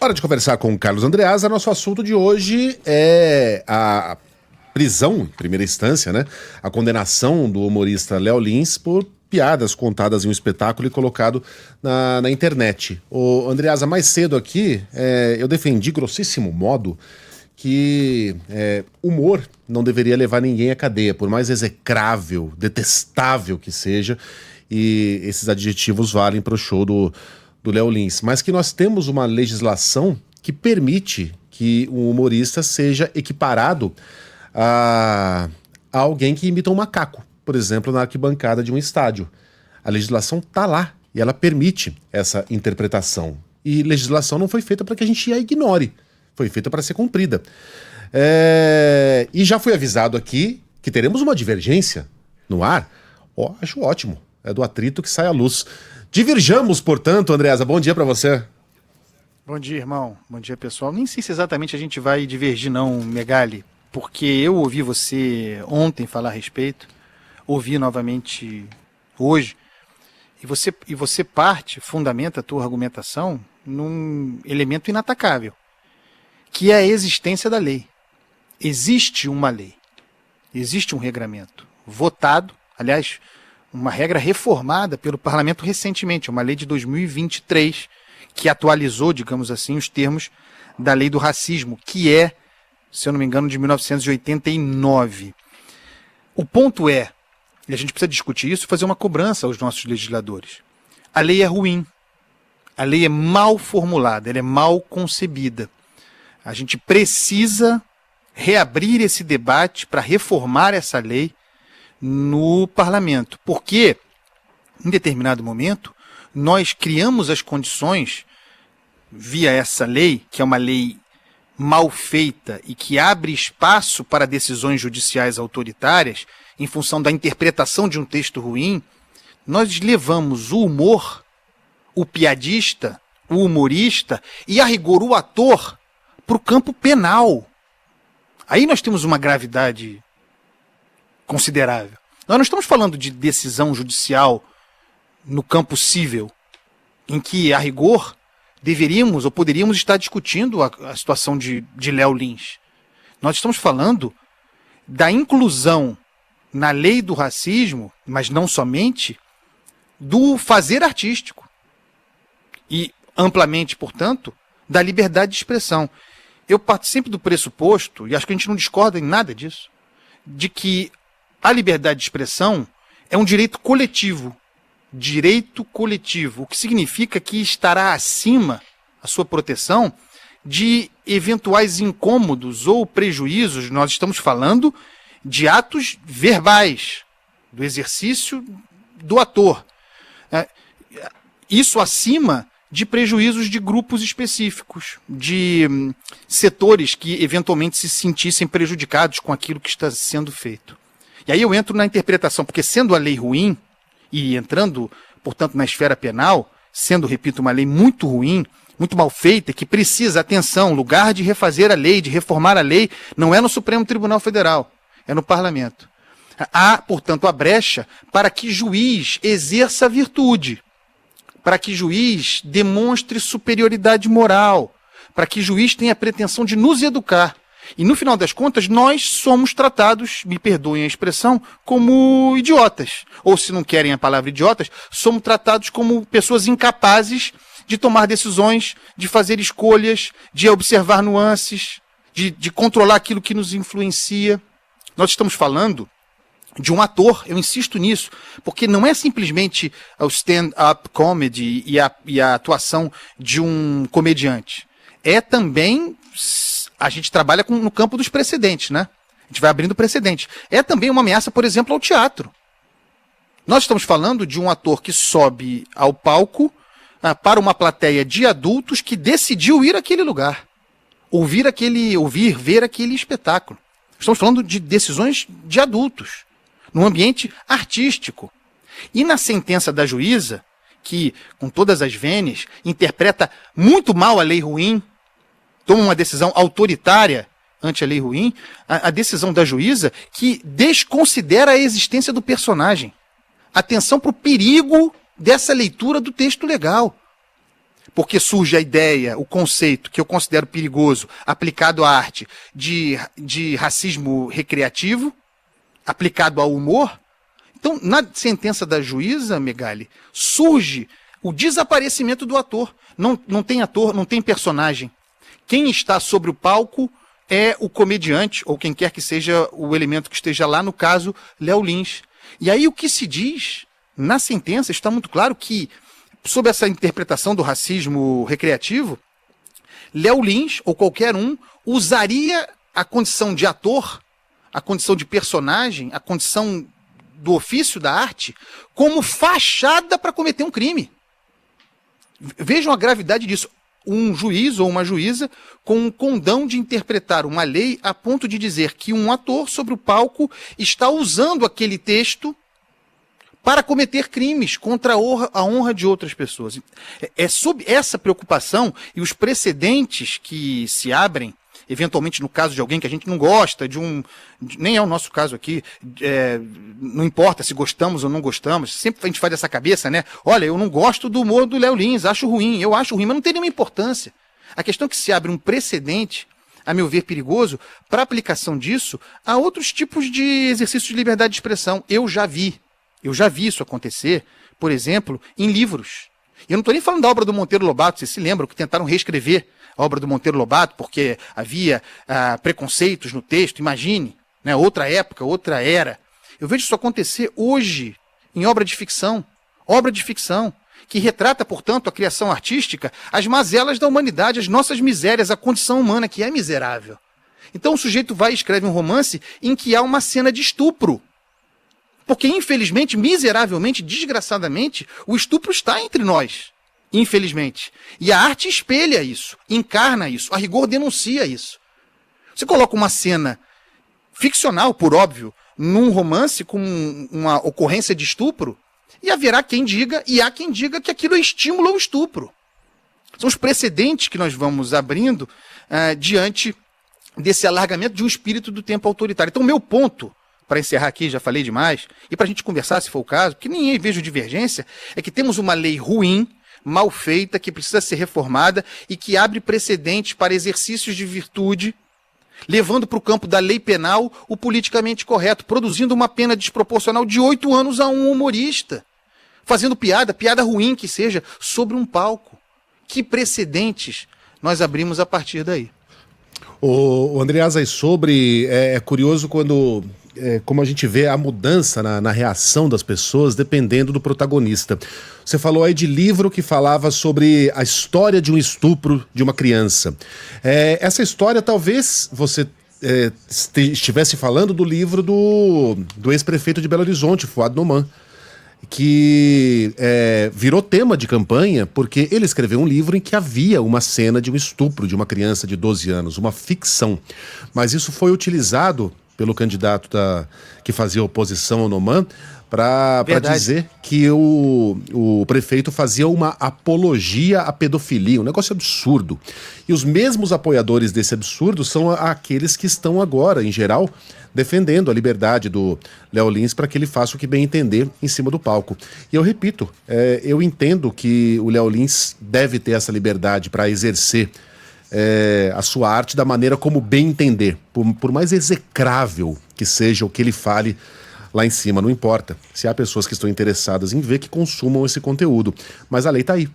Hora de conversar com o Carlos Andreasa. Nosso assunto de hoje é a prisão, em primeira instância, né? A condenação do humorista Léo Lins por piadas contadas em um espetáculo e colocado na internet. O Andreasa, mais cedo aqui, eu defendi grossíssimo modo que humor não deveria levar ninguém à cadeia, por mais execrável, detestável que seja, e esses adjetivos valem para o show do Léo Lins, mas que nós temos uma legislação que permite que um humorista seja equiparado a alguém que imita um macaco, por exemplo, na arquibancada de um estádio. A legislação está lá e ela permite essa interpretação. E legislação não foi feita para que a gente a ignore, foi feita para ser cumprida. E já foi avisado aqui que teremos uma divergência no ar. Acho ótimo, é do atrito que sai a luz. Diverjamos, portanto, Andreasa, bom dia para você. Bom dia, irmão. Bom dia, pessoal. Nem sei se exatamente a gente vai divergir não, Megali, porque eu ouvi você ontem falar a respeito, ouvi novamente hoje, e você fundamenta a tua argumentação num elemento inatacável, que é a existência da lei. Existe uma lei, existe um regramento votado, aliás, uma regra reformada pelo parlamento recentemente, uma lei de 2023, que atualizou, digamos assim, os termos da lei do racismo, que é, se eu não me engano, de 1989. O ponto é, e a gente precisa discutir isso, fazer uma cobrança aos nossos legisladores. A lei é ruim, a lei é mal formulada, ela é mal concebida. A gente precisa reabrir esse debate para reformar essa lei no parlamento, porque em determinado momento nós criamos as condições via essa lei, que é uma lei mal feita e que abre espaço para decisões judiciais autoritárias em função da interpretação de um texto ruim. Nós levamos o humor, o piadista, o humorista e, a rigor, o ator para o campo penal. Aí nós temos uma gravidade considerável. Nós não estamos falando de decisão judicial no campo civil, em que, a rigor, deveríamos ou poderíamos estar discutindo a situação de Léo Lins. Nós estamos falando da inclusão na lei do racismo, mas não somente, do fazer artístico. E, amplamente, portanto, da liberdade de expressão. Eu parto sempre do pressuposto, e acho que a gente não discorda em nada disso, de que a liberdade de expressão é um direito coletivo. Direito coletivo, o que significa que estará acima a sua proteção de eventuais incômodos ou prejuízos. Nós estamos falando de atos verbais, do exercício do ator. Isso acima de prejuízos de grupos específicos, de setores que eventualmente se sentissem prejudicados com aquilo que está sendo feito. E aí eu entro na interpretação, porque sendo a lei ruim, e entrando, portanto, na esfera penal, sendo, repito, uma lei muito ruim, muito mal feita, que precisa, atenção, lugar de refazer a lei, de reformar a lei, não é no Supremo Tribunal Federal, é no Parlamento. Há, portanto, a brecha para que juiz exerça a virtude, para que juiz demonstre superioridade moral, para que juiz tenha a pretensão de nos educar. E, no final das contas, nós somos tratados, me perdoem a expressão, como idiotas. Ou, se não querem a palavra idiotas, somos tratados como pessoas incapazes de tomar decisões, de fazer escolhas, de observar nuances, de controlar aquilo que nos influencia. Nós estamos falando de um ator, eu insisto nisso, porque não é simplesmente o stand-up comedy e a atuação de um comediante. É também... A gente trabalha no campo dos precedentes, né? A gente vai abrindo precedentes. É também uma ameaça, por exemplo, ao teatro. Nós estamos falando de um ator que sobe ao palco para uma plateia de adultos que decidiu ir àquele lugar. Ver aquele espetáculo. Estamos falando de decisões de adultos, num ambiente artístico. E na sentença da juíza, que, com todas as vênias, interpreta muito mal a lei ruim, toma uma decisão autoritária ante a lei ruim, a decisão da juíza que desconsidera a existência do personagem. Atenção para o perigo dessa leitura do texto legal. porque surge a ideia, o conceito, que eu considero perigoso, aplicado à arte, de racismo recreativo, aplicado ao humor. Então, na sentença da juíza, Megali, surge o desaparecimento do ator. Não tem ator, não tem personagem. Quem está sobre o palco é o comediante, ou quem quer que seja o elemento que esteja lá, no caso, Léo Lins. E aí o que se diz na sentença está muito claro que, sob essa interpretação do racismo recreativo, Léo Lins, ou qualquer um, usaria a condição de ator, a condição de personagem, a condição do ofício da arte, como fachada para cometer um crime. Vejam a gravidade disso. Um juiz ou uma juíza com um condão de interpretar uma lei a ponto de dizer que um ator sobre o palco está usando aquele texto para cometer crimes contra a honra de outras pessoas. É sob essa preocupação e os precedentes que se abrem, eventualmente no caso de alguém que a gente não gosta, nem é o nosso caso aqui, não importa se gostamos ou não gostamos, sempre a gente faz essa cabeça, né? Olha, eu não gosto do humor do Léo Lins, acho ruim, eu acho ruim, mas não tem nenhuma importância. A questão é que se abre um precedente, a meu ver perigoso, para aplicação disso a outros tipos de exercícios de liberdade de expressão. Eu já vi isso acontecer, por exemplo, em livros. E eu não estou nem falando da obra do Monteiro Lobato, vocês se lembram que tentaram reescrever a obra do Monteiro Lobato porque havia preconceitos no texto, imagine, né, outra época, outra era. Eu vejo isso acontecer hoje em obra de ficção, que retrata, portanto, a criação artística, as mazelas da humanidade, as nossas misérias, a condição humana que é miserável. Então o sujeito vai e escreve um romance em que há uma cena de estupro. Porque, infelizmente, miseravelmente, desgraçadamente, o estupro está entre nós. Infelizmente. E a arte espelha isso, encarna isso, a rigor denuncia isso. Você coloca uma cena ficcional, por óbvio, num romance com uma ocorrência de estupro, e haverá quem diga, e há quem diga que aquilo é estímulo ao estupro. São os precedentes que nós vamos abrindo diante desse alargamento de um espírito do tempo autoritário. Então, meu ponto, para encerrar aqui, já falei demais, e para a gente conversar, se for o caso, porque nem vejo divergência, é que temos uma lei ruim, mal feita, que precisa ser reformada e que abre precedentes para exercícios de virtude, levando para o campo da lei penal o politicamente correto, produzindo uma pena desproporcional de 8 anos a um humorista, fazendo piada ruim que seja, sobre um palco. Que precedentes nós abrimos a partir daí? O Andreasa, aí sobre, é curioso quando... como a gente vê a mudança na reação das pessoas dependendo do protagonista. Você falou aí de livro que falava sobre a história de um estupro de uma criança. Essa história talvez você estivesse falando do livro do ex-prefeito de Belo Horizonte, Fuad Noman, que virou tema de campanha porque ele escreveu um livro em que havia uma cena de um estupro de uma criança de 12 anos, uma ficção. Mas isso foi utilizado pelo candidato que fazia oposição ao Noman, para dizer que o prefeito fazia uma apologia à pedofilia, um negócio absurdo. E os mesmos apoiadores desse absurdo são aqueles que estão agora, em geral, defendendo a liberdade do Léo Lins para que ele faça o que bem entender em cima do palco. E eu repito, eu entendo que o Léo Lins deve ter essa liberdade para exercer a sua arte da maneira como bem entender, por mais execrável que seja o que ele fale lá em cima, não importa. Se há pessoas que estão interessadas em ver, que consumam esse conteúdo. Mas a lei está aí.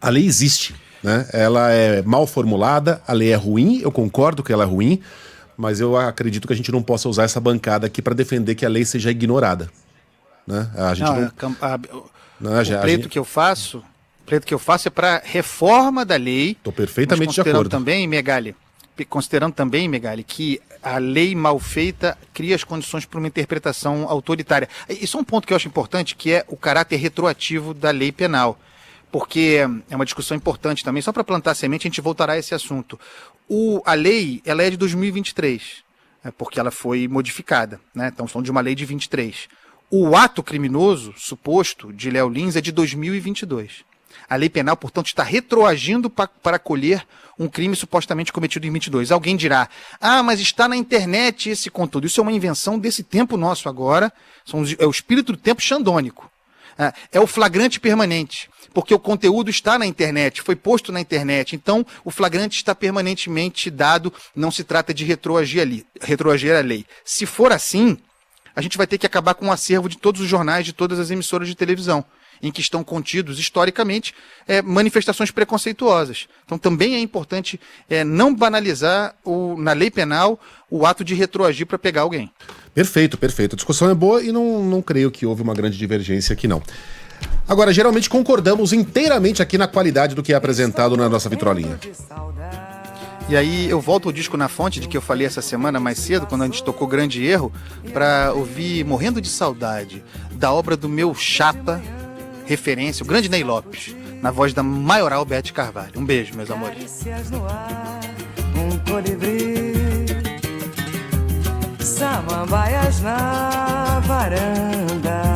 A lei existe, né? Ela é mal formulada, a lei é ruim, eu concordo que ela é ruim, mas eu acredito que a gente não possa usar essa bancada aqui para defender que a lei seja ignorada, né? A gente o pleito que eu faço é para reforma da lei. Estou perfeitamente de acordo. Considerando também, Megali, que a lei mal feita cria as condições para uma interpretação autoritária. Isso é um ponto que eu acho importante, que é o caráter retroativo da lei penal. Porque é uma discussão importante também. Só para plantar a semente, a gente voltará a esse assunto. A lei, ela é de 2023, porque ela foi modificada, né? Então, estamos de uma lei de 23. O ato criminoso, suposto, de Léo Lins é de 2022. A lei penal, portanto, está retroagindo para acolher um crime supostamente cometido em 22. Alguém dirá, mas está na internet esse conteúdo. Isso é uma invenção desse tempo nosso agora, é o espírito do tempo xandônico. É o flagrante permanente, porque o conteúdo está na internet, foi posto na internet, então o flagrante está permanentemente dado, não se trata de retroagir a lei. Se for assim, a gente vai ter que acabar com o acervo de todos os jornais, de todas as emissoras de televisão, em que estão contidos, historicamente, manifestações preconceituosas. Então também é importante não banalizar na lei penal o ato de retroagir para pegar alguém. Perfeito, perfeito. A discussão é boa e não creio que houve uma grande divergência aqui, não. Agora, geralmente concordamos inteiramente aqui na qualidade do que é apresentado na nossa vitrolinha. E aí eu volto ao disco na fonte, de que eu falei essa semana mais cedo, quando a gente tocou Grande Erro, para ouvir Morrendo de Saudade, da obra do meu chapa, referência, o grande Ney Lopes, na voz da maioral Beth Carvalho. Um beijo, meus amores. Um colibri, samambaias na varanda.